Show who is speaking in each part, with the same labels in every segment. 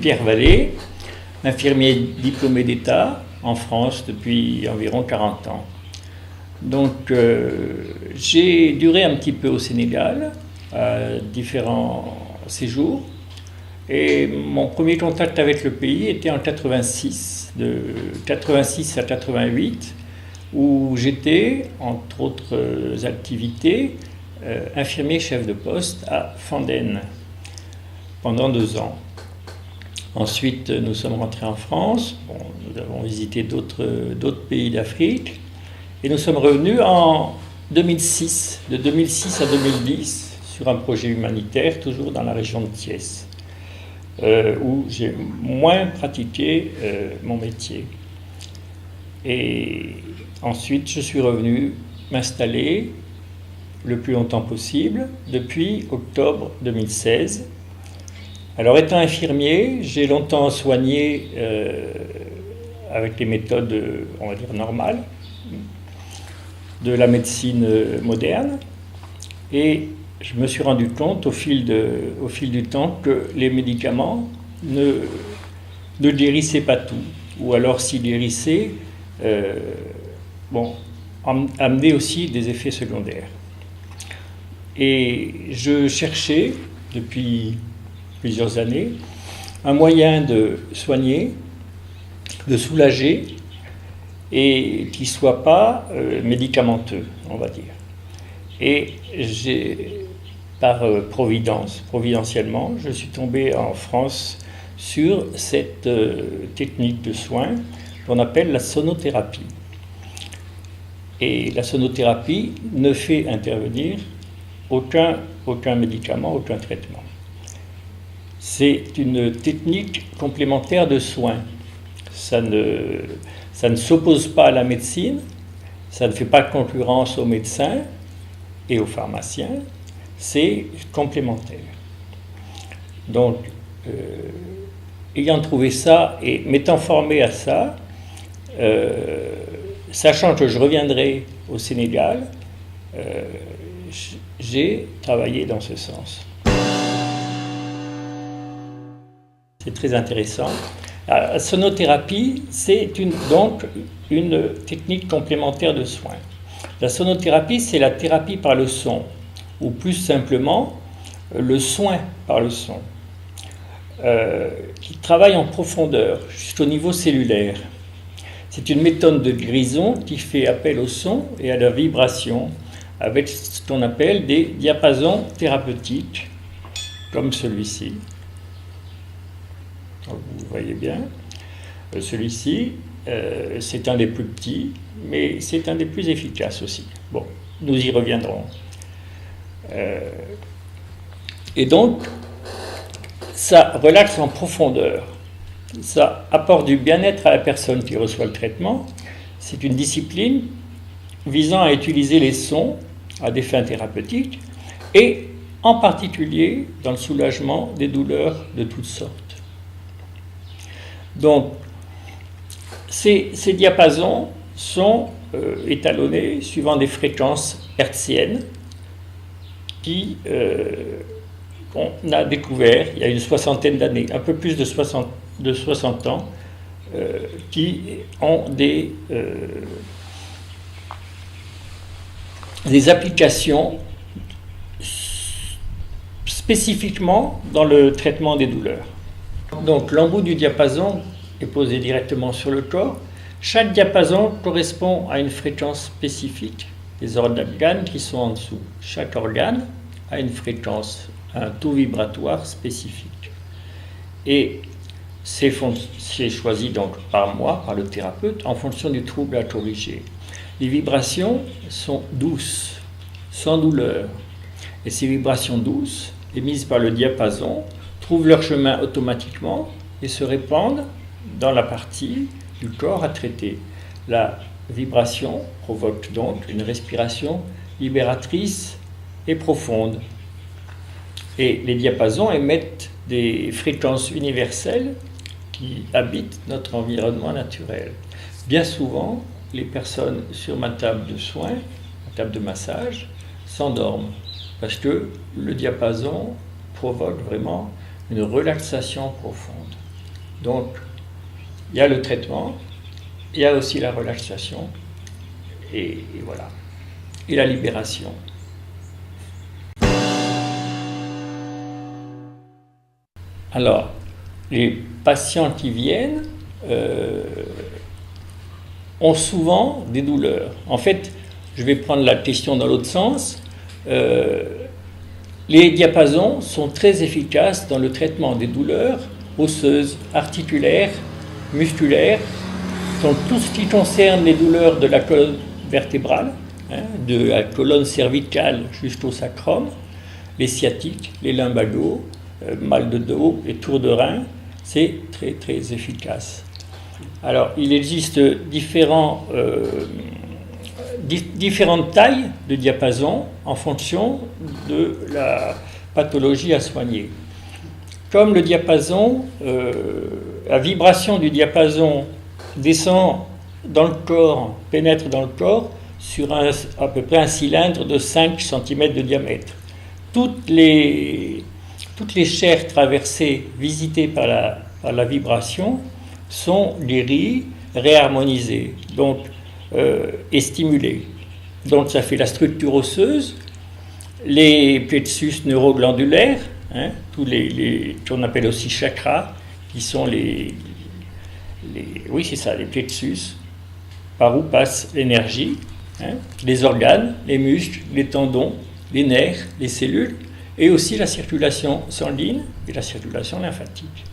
Speaker 1: Pierre Vallée, infirmier diplômé d'État en France depuis environ 40 ans. Donc j'ai duré un petit peu au Sénégal, à différents séjours. Et mon premier contact avec le pays était en 86, de 86 à 88, où j'étais, entre autres activités, infirmier chef de poste à Fandène pendant 2 ans. Ensuite, nous sommes rentrés en France, nous avons visité d'autres pays d'Afrique, et nous sommes revenus en 2006, de 2006 à 2010, sur un projet humanitaire, toujours dans la région de Thiès, où j'ai moins pratiqué mon métier. Et ensuite, je suis revenu m'installer le plus longtemps possible, depuis octobre 2016. Alors, étant infirmier, j'ai longtemps soigné avec les méthodes, on va dire, normales de la médecine moderne. Et je me suis rendu compte au fil du temps que les médicaments ne guérissaient pas tout. Ou alors, s'ils guérissaient, amenaient aussi des effets secondaires. Et je cherchais, depuis plusieurs années, un moyen de soigner, de soulager, et qui ne soit pas médicamenteux, on va dire. Et providentiellement, je suis tombé en France sur cette technique de soin qu'on appelle la sonothérapie. Et la sonothérapie ne fait intervenir aucun médicament, aucun traitement. C'est une technique complémentaire de soins. Ça ne s'oppose pas à la médecine, ça ne fait pas concurrence aux médecins et aux pharmaciens, c'est complémentaire. Donc, ayant trouvé ça et m'étant formé à ça, sachant que je reviendrai au Sénégal, j'ai travaillé dans ce sens. C'est très intéressant. La sonothérapie, c'est donc une technique complémentaire de soins. La sonothérapie, c'est la thérapie par le son, ou plus simplement, le soin par le son, qui travaille en profondeur, jusqu'au niveau cellulaire. C'est une méthode de guérison qui fait appel au son et à la vibration, avec ce qu'on appelle des diapasons thérapeutiques, comme celui-ci. Vous voyez bien, celui-ci, c'est un des plus petits, mais c'est un des plus efficaces aussi. Bon, nous y reviendrons. Et donc, ça relaxe en profondeur. Ça apporte du bien-être à la personne qui reçoit le traitement. C'est une discipline visant à utiliser les sons à des fins thérapeutiques et en particulier dans le soulagement des douleurs de toutes sortes. Donc, ces diapasons sont étalonnés suivant des fréquences hertziennes qu'on a découvert il y a une soixantaine d'années, un peu plus de 60 ans, qui ont des applications spécifiquement dans le traitement des douleurs. Donc l'embout du diapason est posé directement sur le corps. Chaque diapason correspond à une fréquence spécifique des organes qui sont en dessous. Chaque organe a une fréquence, un taux vibratoire spécifique. Et c'est choisi donc par moi, par le thérapeute, en fonction du trouble à corriger. Les vibrations sont douces, sans douleur. Et ces vibrations douces, émises par le diapason, trouvent leur chemin automatiquement et se répandent dans la partie du corps à traiter. La vibration provoque donc une respiration libératrice et profonde. Et les diapasons émettent des fréquences universelles qui habitent notre environnement naturel. Bien souvent, les personnes sur ma table de soins, ma table de massage, s'endorment parce que le diapason provoque vraiment une relaxation profonde. Donc, il y a le traitement, il y a aussi la relaxation, et voilà, et la libération. Alors, les patients qui viennent ont souvent des douleurs. En fait, je vais prendre la question dans l'autre sens. Les diapasons sont très efficaces dans le traitement des douleurs osseuses, articulaires, musculaires, donc tout ce qui concerne les douleurs de la colonne vertébrale, de la colonne cervicale jusqu'au sacrum, les sciatiques, les lumbagos, mal de dos et tours de rein, c'est très très efficace. Alors, il existe différentes tailles de diapason en fonction de la pathologie à soigner. Comme le diapason, la vibration du diapason descend dans le corps, pénètre dans le corps sur à peu près un cylindre de 5 cm de diamètre. Toutes les chairs traversées, visitées par la vibration, sont guéries, réharmonisées, donc et stimulées. Donc ça fait la structure osseuse, les plexus neuroglandulaires, tous les qu'on appelle aussi chakras, qui sont les plexus, par où passe l'énergie, les organes, les muscles, les tendons, les nerfs, les cellules, et aussi la circulation sanguine et la circulation lymphatique.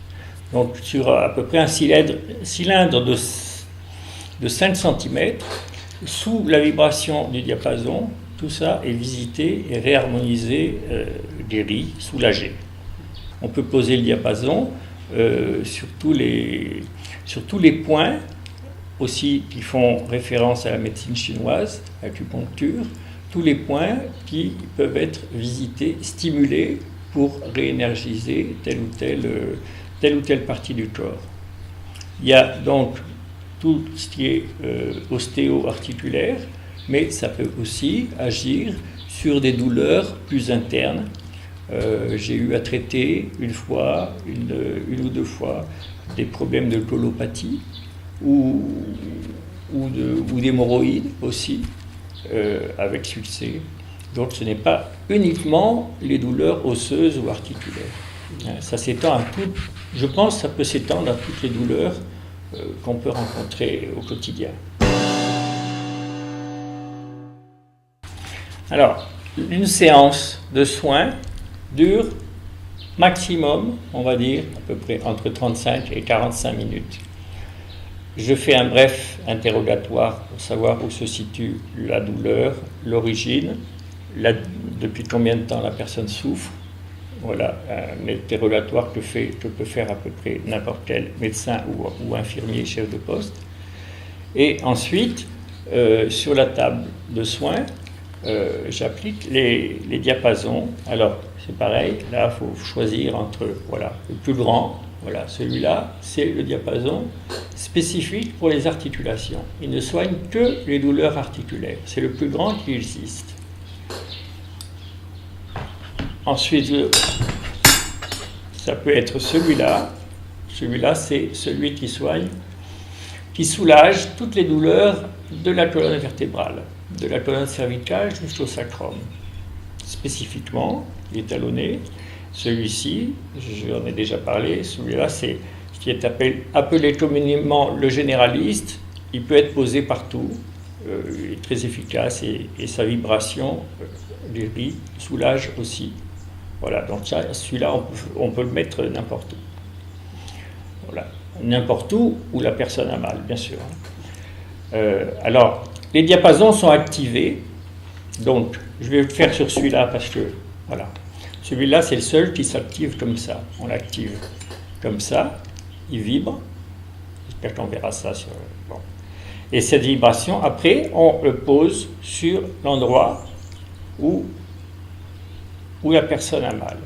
Speaker 1: Donc sur à peu près un cylindre de 5 cm, sous la vibration du diapason, tout ça est visité et réharmonisé, guéri, soulagé. On peut poser le diapason sur tous les points, aussi qui font référence à la médecine chinoise, l'acupuncture, tous les points qui peuvent être visités, stimulés pour réénergiser telle ou telle partie du corps. Il y a donc tout ce qui est ostéo-articulaire, mais ça peut aussi agir sur des douleurs plus internes. J'ai eu à traiter une fois, une ou deux fois, des problèmes de colopathie ou d'hémorroïdes aussi, avec succès. Donc ce n'est pas uniquement les douleurs osseuses ou articulaires. Ça s'étend à tout, je pense que ça peut s'étendre à toutes les douleurs qu'on peut rencontrer au quotidien. Alors, une séance de soins dure maximum, on va dire, à peu près entre 35 et 45 minutes. Je fais un bref interrogatoire pour savoir où se situe la douleur, l'origine, depuis combien de temps la personne souffre. Voilà, un interrogatoire que peut faire à peu près n'importe quel médecin ou infirmier chef de poste. Et ensuite, sur la table de soins, j'applique les diapasons. Alors, c'est pareil, là, il faut choisir entre le plus grand. Voilà, celui-là, c'est le diapason spécifique pour les articulations. Il ne soigne que les douleurs articulaires. C'est le plus grand qui existe. Ensuite, ça peut être celui-là. Celui-là, c'est celui qui soulage toutes les douleurs de la colonne vertébrale, de la colonne cervicale jusqu'au sacrum. Spécifiquement, il est talonné. Celui-ci, j'en ai déjà parlé, celui-là, c'est ce qui est appelé communément le généraliste. Il peut être posé partout, il est très efficace et sa vibration guérit, soulage aussi. Voilà, donc celui-là, on peut le mettre n'importe où. Voilà, n'importe où la personne a mal, bien sûr. Alors, les diapasons sont activés, donc je vais le faire sur celui-là parce que, voilà. Celui-là, c'est le seul qui s'active comme ça. On l'active comme ça, il vibre. J'espère qu'on verra ça sur... Bon. Et cette vibration, après, on le pose sur l'endroit où la personne a mal.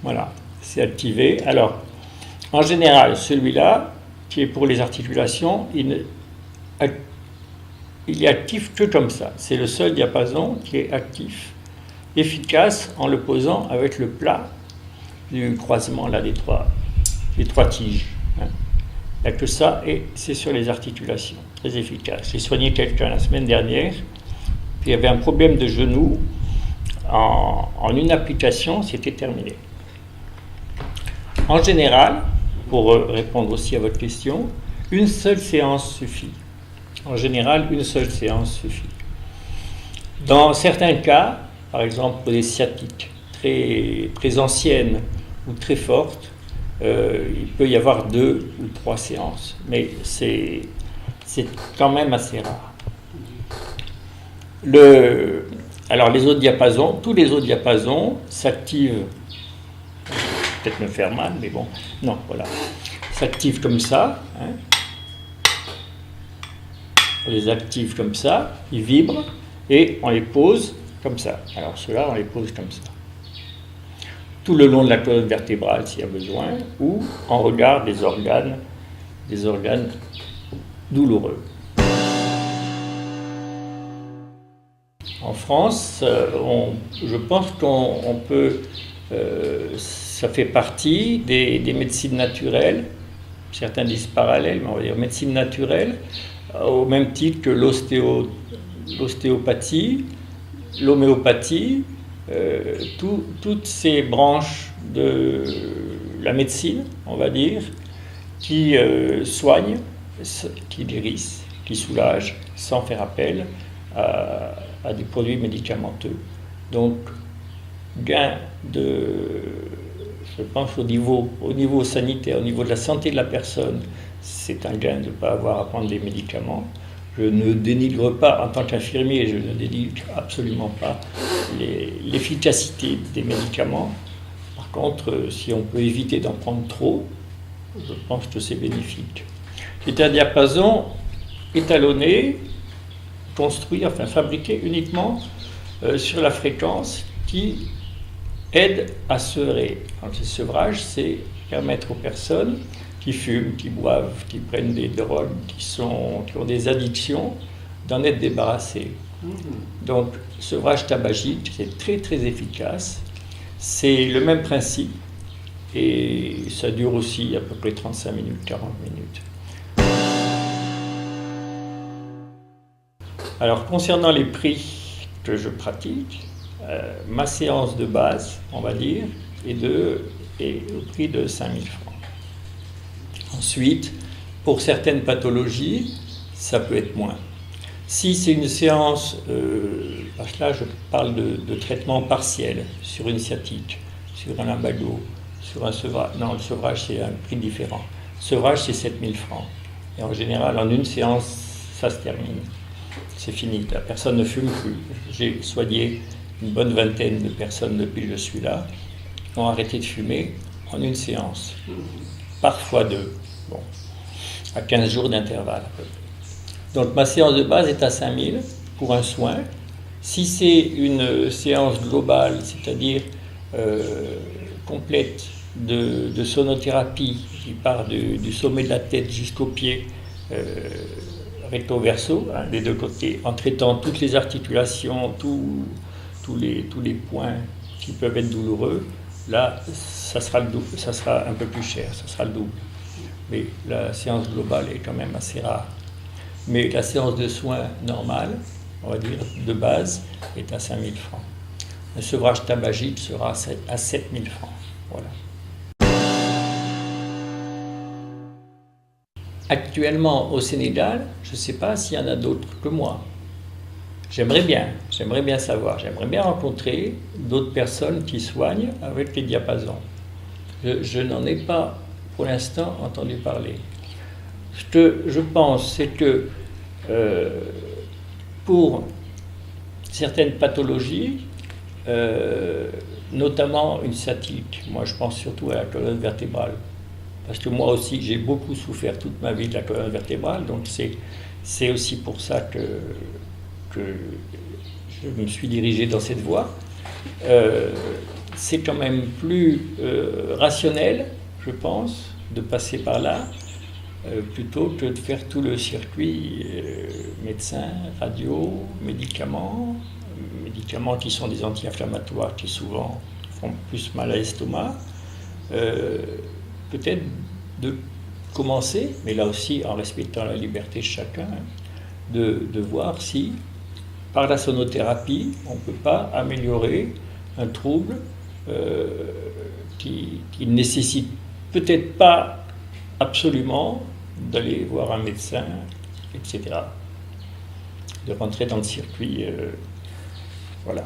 Speaker 1: Voilà, c'est activé. Alors, en général, celui-là, qui est pour les articulations, il est actif que comme ça. C'est le seul diapason qui est actif. efficace en le posant avec le plat du croisement là, des trois tiges. Hein. Il n'y a que ça, et c'est sur les articulations, très efficace. J'ai soigné quelqu'un la semaine dernière, puis il y avait un problème de genou. En une application, c'était terminé. En général, pour répondre aussi à votre question, une seule séance suffit. En général, une seule séance suffit. Dans certains cas, par exemple pour des sciatiques très, très anciennes ou très fortes, il peut y avoir 2 ou 3 séances, mais c'est quand même assez rare. Alors les autres diapasons, tous les autres diapasons s'activent, peut-être me faire mal, mais bon, non, voilà, s'activent comme ça, hein. On les active comme ça, ils vibrent, et on les pose comme ça. Alors ceux-là, on les pose comme ça. Tout le long de la colonne vertébrale, s'il y a besoin, ou en regard des organes douloureux. En France, je pense qu'on peut, ça fait partie des médecines naturelles, certains disent parallèles, mais on va dire médecine naturelle, au même titre que l'ostéopathie, l'homéopathie, toutes ces branches de la médecine, on va dire, qui soignent, qui guérissent, qui soulagent, sans faire appel à des produits médicamenteux. Donc, gain je pense au niveau sanitaire, au niveau de la santé de la personne, c'est un gain de ne pas avoir à prendre des médicaments. Je ne dénigre pas, en tant qu'infirmier, je ne dénigre absolument pas l'efficacité des médicaments. Par contre, si on peut éviter d'en prendre trop, je pense que c'est bénéfique. C'est un diapason étalonné, construit, enfin fabriqué uniquement sur la fréquence qui aide à sevrer. Alors, le sevrage, c'est permettre aux personnes qui fument, qui boivent, qui prennent des drogues, qui ont des addictions, d'en être débarrassés. Donc, sevrage tabagique, c'est très très efficace. C'est le même principe et ça dure aussi à peu près 35 minutes, 40 minutes. Alors, concernant les prix que je pratique, ma séance de base, on va dire, est au prix de 5 000 francs. Ensuite, pour certaines pathologies, ça peut être moins. Si c'est une séance, parce que là je parle de traitement partiel sur une sciatique, sur un lumbago, sur un sevrage. Non, le sevrage c'est un prix différent. Le sevrage c'est 7 000 francs. Et en général, en une séance, ça se termine. C'est fini, la personne ne fume plus. J'ai soigné une bonne vingtaine de personnes depuis que je suis là, qui ont arrêté de fumer en une séance. Parfois 2, bon, à 15 jours d'intervalle à peu près. Donc ma séance de base est à 5 000 pour un soin. Si c'est une séance globale, c'est-à-dire complète de sonothérapie qui part du sommet de la tête jusqu'aux pieds, recto-verso, hein, des deux côtés, en traitant toutes les articulations, tous les points qui peuvent être douloureux, là, ça sera un peu plus cher, ça sera le double. Mais la séance globale est quand même assez rare. Mais la séance de soins normale, on va dire de base, est à 5 000 francs. Le sevrage tabagique sera à 7 000 francs. Voilà. Actuellement au Sénégal, je ne sais pas s'il y en a d'autres que moi. J'aimerais bien savoir, j'aimerais bien rencontrer d'autres personnes qui soignent avec les diapasons. Je n'en ai pas pour l'instant entendu parler. Ce que je pense, c'est que pour certaines pathologies, notamment une sciatique, moi je pense surtout à la colonne vertébrale, parce que moi aussi j'ai beaucoup souffert toute ma vie de la colonne vertébrale, donc c'est aussi pour ça que je me suis dirigé dans cette voie. C'est quand même plus rationnel, je pense, de passer par là, plutôt que de faire tout le circuit médecin, radio, médicaments, médicaments qui sont des anti-inflammatoires qui souvent font plus mal à l'estomac, peut-être de commencer, mais là aussi en respectant la liberté de chacun, de voir si par la sonothérapie on ne peut pas améliorer un trouble qui ne nécessite peut-être pas absolument d'aller voir un médecin, etc. De rentrer dans le circuit, voilà.